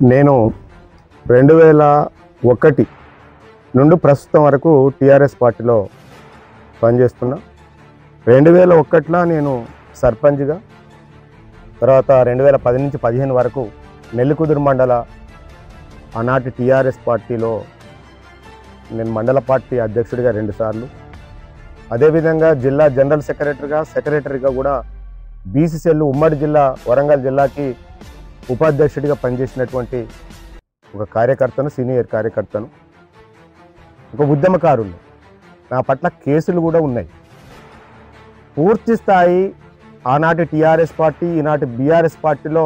నేను 2001 నుండి ప్రస్తుతం వరకు టీఆర్ఎస్ పార్టీలో పనిచేస్తున్నా. 2001లో నేను సర్పంచ్గా, తర్వాత 2010 నుంచి 15 వరకు నెల్లికుదురు మండల ఆనాటి టీఆర్ఎస్ పార్టీలో నేను మండల పార్టీ అధ్యక్షుడిగా 2 సార్లు, అదేవిధంగా జిల్లా జనరల్ సెక్రటరీగా కూడా బీసీసీఎల్ ఉమ్మడి జిల్లా వరంగల్ జిల్లాకి ఉపాధ్యక్షుడిగా పనిచేసినటువంటి ఒక కార్యకర్తను, సీనియర్ కార్యకర్తను, ఒక ఉద్యమకారులు. నా పట్ల కేసులు కూడా ఉన్నాయి. పూర్తి స్థాయి ఆనాటి టీఆర్ఎస్ పార్టీ, ఈనాటి బీఆర్ఎస్ పార్టీలో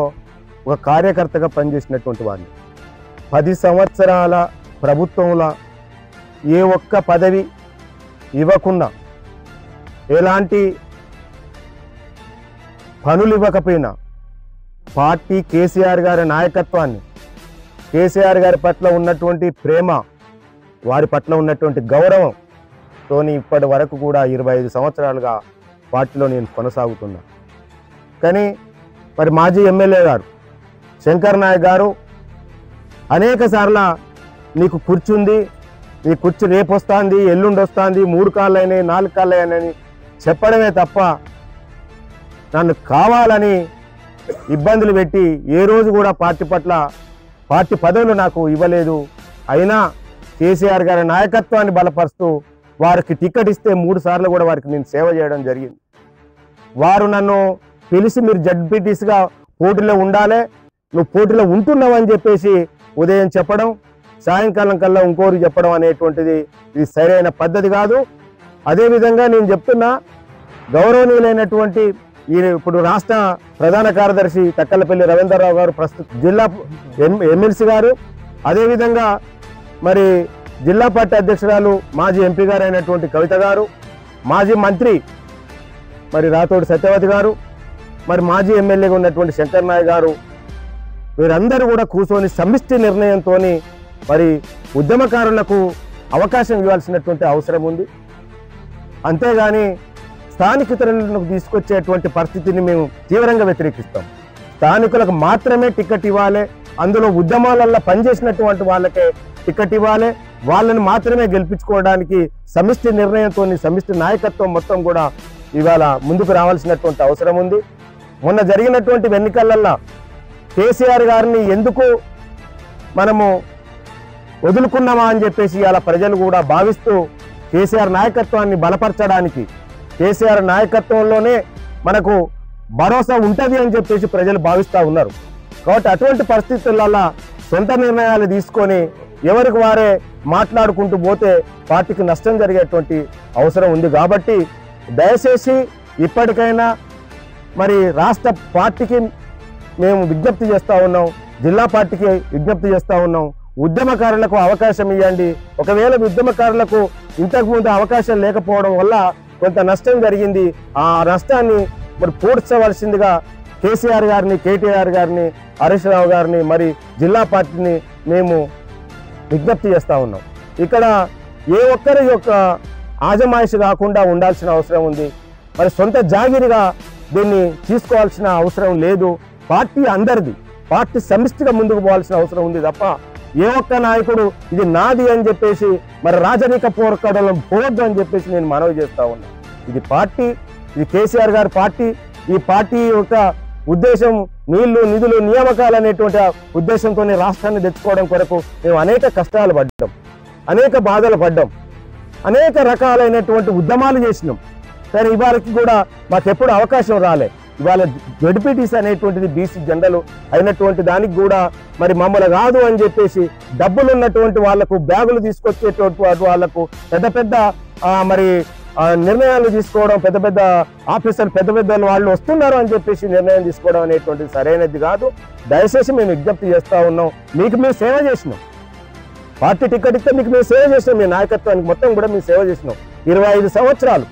ఒక కార్యకర్తగా పనిచేసినటువంటి వాడిని. 10 సంవత్సరాల ప్రభుత్వంలో ఏ ఒక్క పదవి ఇవ్వకున్నా, ఎలాంటి పనులు ఇవ్వకపోయినా పార్టీ కేసీఆర్ గారి నాయకత్వాన్ని, కేసీఆర్ గారి పట్ల ఉన్నటువంటి ప్రేమ, వారి పట్ల ఉన్నటువంటి గౌరవంతో ఇప్పటి వరకు కూడా 25 సంవత్సరాలుగా పార్టీలో నేను కొనసాగుతున్నా. కానీ మరి మాజీ ఎమ్మెల్యే గారు శంకర్ నాయక్ గారు అనేక సార్లు నీకు కూర్చుంది, నీ కుర్చీ రేపు వస్తుంది, ఎల్లుండి వస్తుంది, 3 కాళ్ళు అయినాయి, 4 కాళ్ళు అయినాయని చెప్పడమే తప్ప నన్ను కావాలని ఇబ్బందులు పెట్టి ఏ రోజు కూడా పార్టీ పట్ల పార్టీ పదవులు నాకు ఇవ్వలేదు. అయినా కేసీఆర్ గారి నాయకత్వాన్ని బలపరుస్తూ వారికి టికెట్ ఇస్తే 3 సార్లు కూడా వారికి నేను సేవ చేయడం జరిగింది. వారు నన్ను పిలిచి మీరు జడ్పీటీసీగా పోటీలో ఉండాలి, నువ్వు పోటీలో ఉంటున్నావు అని చెప్పేసి ఉదయం చెప్పడం, సాయంకాలం కల్లా ఇంకోరికి చెప్పడం అనేటువంటిది ఇది సరైన పద్ధతి కాదు. అదేవిధంగా నేను చెప్తున్నా, గౌరవనీయులైనటువంటి ఇప్పుడు రాష్ట్ర ప్రధాన కార్యదర్శి తక్కలపల్లి రవీంద్రరావు గారు, ప్రస్తుత జిల్లా ఎమ్మెల్సీ గారు, అదేవిధంగా మరి జిల్లా పార్టీ అధ్యక్షురాలు మాజీ ఎంపీ గారు అయినటువంటి కవిత గారు, మాజీ మంత్రి మరి రాతోడి సత్యవతి గారు, మరి మాజీ ఎమ్మెల్యేగా ఉన్నటువంటి శంకర్ నాయక్ గారు, వీరందరూ కూడా కూర్చొని సమిష్టి నిర్ణయంతో మరి ఉద్యమకారులకు అవకాశం ఇవ్వాల్సినటువంటి అవసరం ఉంది. అంతేగాని స్థానికేతరులను తీసుకొచ్చేటువంటి పరిస్థితిని మేము తీవ్రంగా వ్యతిరేకిస్తాం. స్థానికులకు మాత్రమే టికెట్ ఇవ్వాలి, అందులో ఉద్యమాలలో పనిచేసినటువంటి వాళ్ళకే టికెట్ ఇవ్వాలి, వాళ్ళని మాత్రమే గెలిపించుకోవడానికి సమిష్టి నిర్ణయంతో సమిష్టి నాయకత్వం మొత్తం కూడా ఇవాళ ముందుకు రావాల్సినటువంటి అవసరం ఉంది. మొన్న జరిగినటువంటి ఎన్నికలలో కేసీఆర్ గారిని ఎందుకు మనము వదులుకున్నామా అని చెప్పేసి ఇవాళ ప్రజలు కూడా భావిస్తూ కేసీఆర్ నాయకత్వాన్ని బలపరచడానికి, కేసీఆర్ నాయకత్వంలోనే మనకు భరోసా ఉంటుంది అని చెప్పేసి ప్రజలు భావిస్తూ ఉన్నారు. కాబట్టి అటువంటి పరిస్థితులలో సొంత నిర్ణయాలు తీసుకొని ఎవరికి వారే మాట్లాడుకుంటూ పోతే పార్టీకి నష్టం జరిగేటువంటి అవసరం ఉంది. కాబట్టి దయచేసి ఇప్పటికైనా మరి రాష్ట్ర పార్టీకి మేము విజ్ఞప్తి చేస్తూ ఉన్నాం, జిల్లా పార్టీకి విజ్ఞప్తి చేస్తూ ఉన్నాం, ఉద్యమకారులకు అవకాశం ఇవ్వండి. ఒకవేళ ఉద్యమకారులకు ఇంతకుముందు అవకాశం లేకపోవడం వల్ల కొంత నష్టం జరిగింది. ఆ నష్టాన్ని మరి పూడ్చవలసిందిగా కేసీఆర్ గారిని, కేటీఆర్ గారిని, హరీష్ రావు గారిని, మరి జిల్లా పార్టీని మేము విజ్ఞప్తి చేస్తూ ఉన్నాం. ఇక్కడ ఏ ఒక్కరి యొక్క ఆజమాయిషి కాకుండా ఉండాల్సిన అవసరం ఉంది. మరి సొంత జాగిరిగా దీన్ని తీసుకోవాల్సిన అవసరం లేదు. పార్టీ అందరిది, పార్టీ సమిష్టిగా ముందుకు పోవాల్సిన అవసరం ఉంది తప్ప ఏ ఒక్క నాయకుడు ఇది నాది అని చెప్పేసి మరి రాజనీక పోరాటంలో పోవద్దు అని చెప్పేసి నేను మనవి చేస్తా ఉన్నా. ఇది పార్టీ, ఇది కేసీఆర్ గారి పార్టీ. ఈ పార్టీ యొక్క ఉద్దేశం నీళ్లు, నిధులు, నియామకాలు అనేటువంటి ఉద్దేశంతో రాష్ట్రాన్ని తెచ్చుకోవడం కొరకు మేము అనేక కష్టాలు పడ్డాం, అనేక బాధలు పడ్డాం, అనేక రకాలైనటువంటి ఉద్యమాలు చేసినాం. సరే, ఇవాళకి కూడా మాకెప్పుడు అవకాశం రాలే. ఇవాళ జడ్పీటీసీ అనేటువంటిది బీసీ జెండాలు అయినటువంటి దానికి కూడా మరి మమ్మల్ని కాదు అని చెప్పేసి డబ్బులు ఉన్నటువంటి వాళ్లకు, బ్యాగులు తీసుకొచ్చేటువంటి వాళ్లకు పెద్ద పెద్ద మరి నిర్ణయాలు తీసుకోవడం, పెద్ద పెద్ద ఆఫీసర్లు, పెద్ద పెద్ద వాళ్ళు వస్తున్నారు అని చెప్పేసి నిర్ణయం తీసుకోవడం అనేటువంటిది సరైనది కాదు. దయచేసి మేము విజ్ఞప్తి చేస్తూ ఉన్నాం, మీకు మేము సేవ చేసినాం. పార్టీ టికెట్ ఇస్తే మీకు మేము సేవ చేసినాం, మీ నాయకత్వానికి మొత్తం కూడా మేము సేవ చేసినాం. 25 సంవత్సరాలు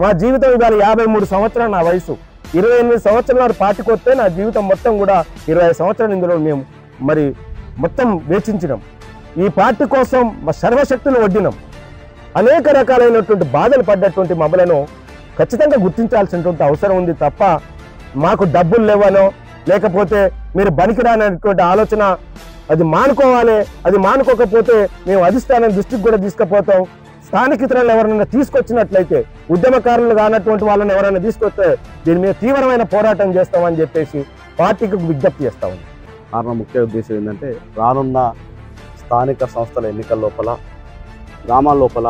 మా జీవితం, ఇవాళ 53 సంవత్సరాలు నా వయసు. 28 సంవత్సరాలు పార్టీకి వస్తే నా జీవితం మొత్తం కూడా 25 సంవత్సరాలు ఇందులో మేము మరి మొత్తం వేచించినాం. ఈ పార్టీ కోసం మా సర్వశక్తులు వడ్డినాం. అనేక రకాలైనటువంటి బాధలు పడ్డటువంటి మమ్మలను ఖచ్చితంగా గుర్తించాల్సినటువంటి అవసరం ఉంది తప్ప మాకు డబ్బులు లేవనో లేకపోతే మీరు బనికిరానటువంటి ఆలోచన అది మానుకోవాలి. అది మానుకోకపోతే మేము అధిష్టానం దృష్టికి కూడా తీసుకుపోతాం. స్థానికేతరులను ఎవరైనా తీసుకొచ్చినట్లయితే, ఉద్యమకారులు కానటువంటి వాళ్ళని ఎవరైనా తీసుకొస్తే దీని మీద తీవ్రమైన పోరాటం చేస్తామని చెప్పేసి పార్టీకి విజ్ఞప్తి చేస్తా ఉంది. కారణం ముఖ్య ఉద్దేశం ఏంటంటే రానున్న స్థానిక సంస్థల ఎన్నికల లోపల, గ్రామాల లోపల,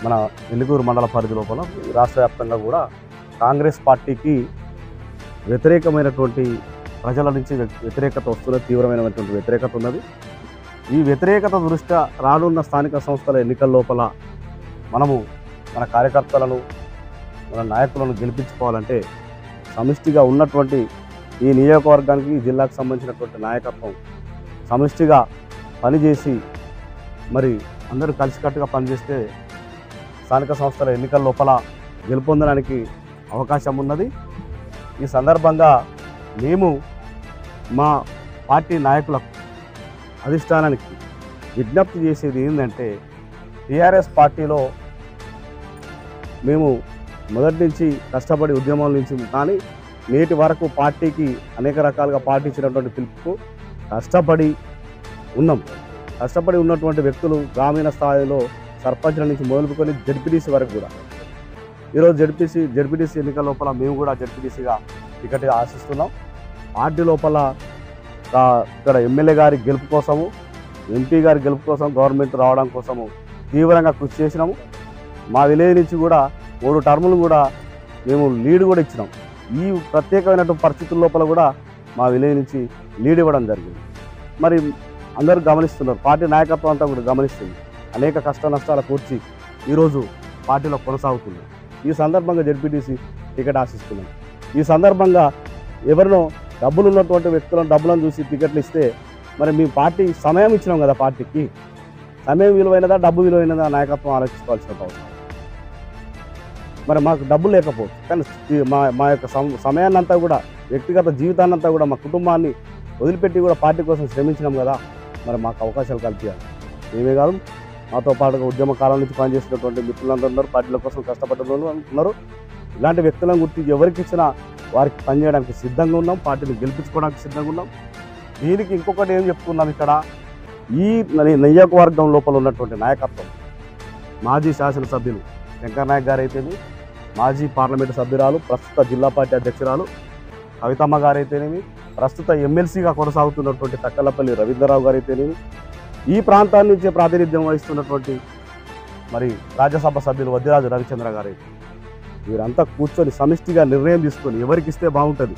మన వెలుగురు మండల పరిధి లోపల రాష్ట్ర వ్యాప్తంగా కూడా కాంగ్రెస్ పార్టీకి వ్యతిరేకమైనటువంటి ప్రజల నుంచి వ్యతిరేకత వస్తున్నది, తీవ్రమైనటువంటి వ్యతిరేకత ఉన్నది. ఈ వ్యతిరేకత దృష్ట్యా రానున్న స్థానిక సంస్థల ఎన్నికల లోపల మనము మన కార్యకర్తలను, మన నాయకులను గెలిపించుకోవాలంటే సమిష్టిగా ఉన్నటువంటి ఈ నియోజకవర్గానికి, ఈ జిల్లాకు సంబంధించినటువంటి నాయకత్వం సమిష్టిగా పనిచేసి మరి అందరూ కలిసికట్టుగా పనిచేస్తే స్థానిక సంస్థల ఎన్నికల లోపల గెలుపొందడానికి అవకాశం ఉన్నది. ఈ సందర్భంగా మేము మా పార్టీ నాయకులకు, అధిష్టానానికి విజ్ఞప్తి చేసేది ఏంటంటే, టీఆర్ఎస్ పార్టీలో మేము మొదటి నుంచి కష్టపడి ఉద్యమాల నుంచి కానీ నేటి వరకు పార్టీకి అనేక రకాలుగా పార్టీ ఇచ్చినటువంటి పిలుపుకు కష్టపడి ఉన్నాం. కష్టపడి ఉన్నటువంటి వ్యక్తులు గ్రామీణ స్థాయిలో సర్పంచ్ల నుంచి మొదలుకొని జడ్పీటీసీ వరకు కూడా ఈరోజు జడ్పీటీసీ ఎన్నికల లోపల మేము కూడా జడ్పీటీసీగా టికెట్ ఆశిస్తున్నాం. పార్టీ లోపల ఇక్కడ ఎమ్మెల్యే గారి గెలుపు కోసము, ఎంపీ గారి గెలుపు కోసం, గవర్నమెంట్ రావడం కోసము తీవ్రంగా కృషి చేసినాము. మా విలేజ్ నుంచి కూడా 3 టర్ములు కూడా మేము లీడ్ కూడా ఇచ్చినాం. ఈ ప్రత్యేకమైనటువంటి పరిస్థితుల లోపల కూడా మా విలేజ్ నుంచి లీడ్ ఇవ్వడం జరిగింది. మరి అందరూ గమనిస్తున్నారు, పార్టీ నాయకత్వం అంతా కూడా గమనిస్తుంది. అనేక కష్ట నష్టాల కూర్చి ఈరోజు పార్టీలో కొనసాగుతుంది. ఈ సందర్భంగా జడ్పీటీసీ టికెట్ ఆశిస్తున్నాం. ఈ సందర్భంగా ఎవరినో డబ్బులు ఉన్నటువంటి వ్యక్తులను డబ్బులను చూసి టికెట్లు ఇస్తే మరి మీ పార్టీ సమయం ఇచ్చినాం కదా, పార్టీకి సమయం విలువైనదా, డబ్బు విలువైనదా నాయకత్వం ఆలోచించుకోవాల్సిన అవసరం. మరి మాకు డబ్బులు లేకపోవచ్చు, కానీ మా యొక్క సమయాన్ని అంతా కూడా, వ్యక్తిగత జీవితాన్ని అంతా కూడా, మా కుటుంబాన్ని వదిలిపెట్టి కూడా పార్టీ కోసం శ్రమించినాం కదా, మరి మాకు అవకాశాలు కల్పించాలి. మేమే కాదు, మాతో పాటుగా ఉద్యమ కాలం నుంచి పనిచేసినటువంటి మిత్రులందరూ ఉన్నారు, పార్టీల కోసం కష్టపడ్డ ఉన్నారు. ఇలాంటి వ్యక్తులను గుర్తించి ఎవరికి ఇచ్చినా వారికి పనిచేయడానికి సిద్ధంగా ఉన్నాం, పార్టీని గెలిపించుకోవడానికి సిద్ధంగా ఉన్నాం. దీనికి ఇంకొకటి ఏం చెప్తున్నాం, ఇక్కడ ఈ నియోజకవర్గం లోపల ఉన్నటువంటి నాయకత్వం, మాజీ శాసనసభ్యులు శంకర్ నాయక్ గారు అయితేనేమి, మాజీ పార్లమెంటు సభ్యురాలు, ప్రస్తుత జిల్లా పార్టీ అధ్యక్షురాలు కవితమ్మ గారు అయితేనేమి, ప్రస్తుత ఎమ్మెల్సీగా కొనసాగుతున్నటువంటి తక్కలపల్లి రవీంద్రరావు గారు అయితేనేమి, ఈ ప్రాంతాల నుంచే ప్రాతినిధ్యం వహిస్తున్నటువంటి మరి రాజ్యసభ సభ్యులు వద్దిరాజు రవిచంద్ర గారు అయితే, వీరంతా కూర్చొని సమిష్టిగా నిర్ణయం తీసుకొని ఎవరికి ఇస్తే బాగుంటుంది,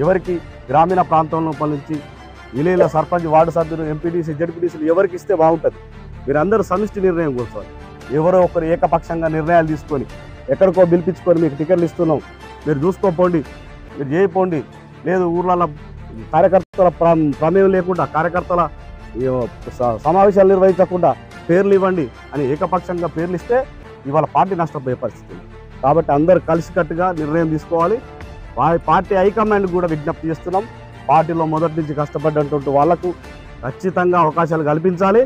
ఎవరికి గ్రామీణ ప్రాంతంలో నుంచి విలేజ్ల సర్పంచ్, వార్డు సభ్యులు, ఎంపీటీసీ, జడ్పీటీసీలు ఎవరికి ఇస్తే బాగుంటుంది, వీరందరూ సమిష్టి నిర్ణయం కూర్చోవాలి. ఎవరో ఒకరు ఏకపక్షంగా నిర్ణయాలు తీసుకొని ఎక్కడికో పిలిపించుకొని మీకు టికెట్లు ఇస్తున్నాం, మీరు చూసుకోపోండి, మీరు చేయపోండి, లేదు ఊర్లలో కార్యకర్తల ప్రమేయం లేకుండా, కార్యకర్తల సమావేశాలు నిర్వహించకుండా పేర్లు ఇవ్వండి అని ఏకపక్షంగా పేర్లు ఇస్తే ఇవాళ పార్టీ నష్టపోయే పరిస్థితి. కాబట్టి అందరూ కలిసికట్టుగా నిర్ణయం తీసుకోవాలి. పార్టీ హైకమాండ్ కూడా విజ్ఞప్తి చేస్తున్నాం, పార్టీలో మొదటి నుంచి కష్టపడ్డటువంటి వాళ్లకు ఖచ్చితంగా అవకాశాలు కల్పించాలి.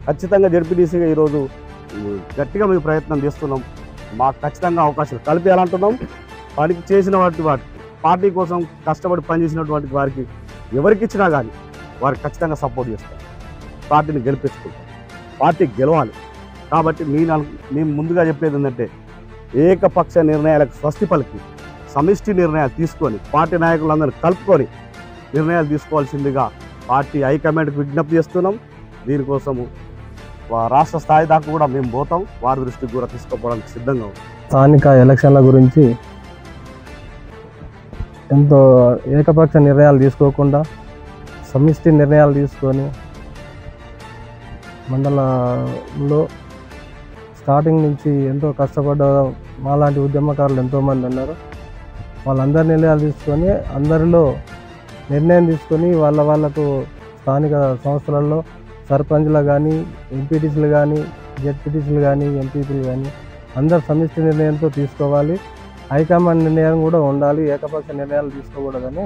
ఖచ్చితంగా జడ్పీటీసీగా ఈరోజు గట్టిగా మేము ప్రయత్నం చేస్తున్నాం, మాకు ఖచ్చితంగా అవకాశాలు కల్పించాలంటున్నాం. పనికి చేసిన వాటికి పార్టీ కోసం కష్టపడి పనిచేసినటువంటి వారికి ఎవరికి ఇచ్చినా కానీ వారికి ఖచ్చితంగా సపోర్ట్ చేస్తాం, పార్టీని గెలిపించుకుంటాం, పార్టీ గెలవాలి. కాబట్టి నేను ముందుగా చెప్పేది ఏంటంటే, ఏకపక్ష నిర్ణయాలకు స్వస్తి పలికి సమిష్టి నిర్ణయాలు తీసుకొని పార్టీ నాయకులందరూ కలుపుకొని నిర్ణయాలు తీసుకోవాల్సిందిగా పార్టీ హైకమాండ్కి విజ్ఞప్తి చేస్తున్నాం. దీనికోసము రాష్ట్ర స్థాయి దాకా కూడా మేము పోతాం, వారి దృష్టికి కూడా తీసుకుపోవడానికి సిద్ధంగా ఉన్నాం. స్థానిక ఎలక్షన్ల గురించి ఎంతో ఏకపక్ష నిర్ణయాలు తీసుకోకుండా సమిష్టి నిర్ణయాలు తీసుకొని మండలంలో స్టార్టింగ్ నుంచి ఎంతో కష్టపడ్డ మాలాంటి ఉద్యమకారులు ఎంతోమంది ఉన్నారు. వాళ్ళందరి నిర్ణయాలు తీసుకొని అందరిలో నిర్ణయం తీసుకొని వాళ్ళకు స్థానిక సంస్థలలో సర్పంచ్లు కానీ, ఎంపీటీసీలు కానీ, జెడ్పీటీసీలు కానీ, ఎంపీపీలు కానీ అందరు సమిష్టి నిర్ణయంతో తీసుకోవాలి. హైకమాండ్ నిర్ణయం కూడా ఉండాలి, ఏకపక్ష నిర్ణయాలు తీసుకోకూడదని